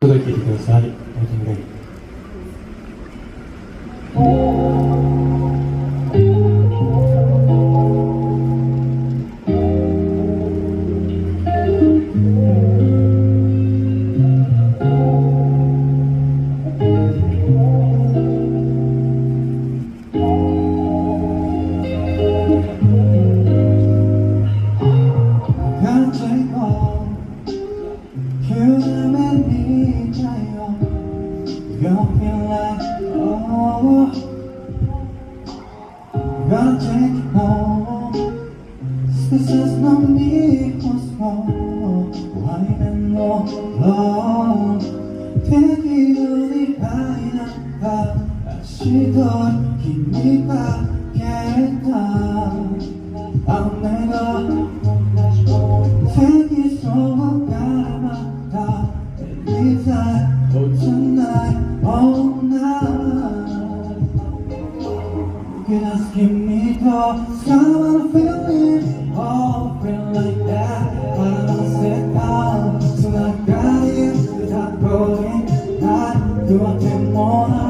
届いていてください。Melting Rain。Gotta take it home. This is not me who's wrong. Why and more long? Take it only high enough. 明日君が消えた雨が席そうからまたいざ落ちない女Just give me the sound feeling, oh, feel like that. I don't sit down, so I got you, without going, not doing more.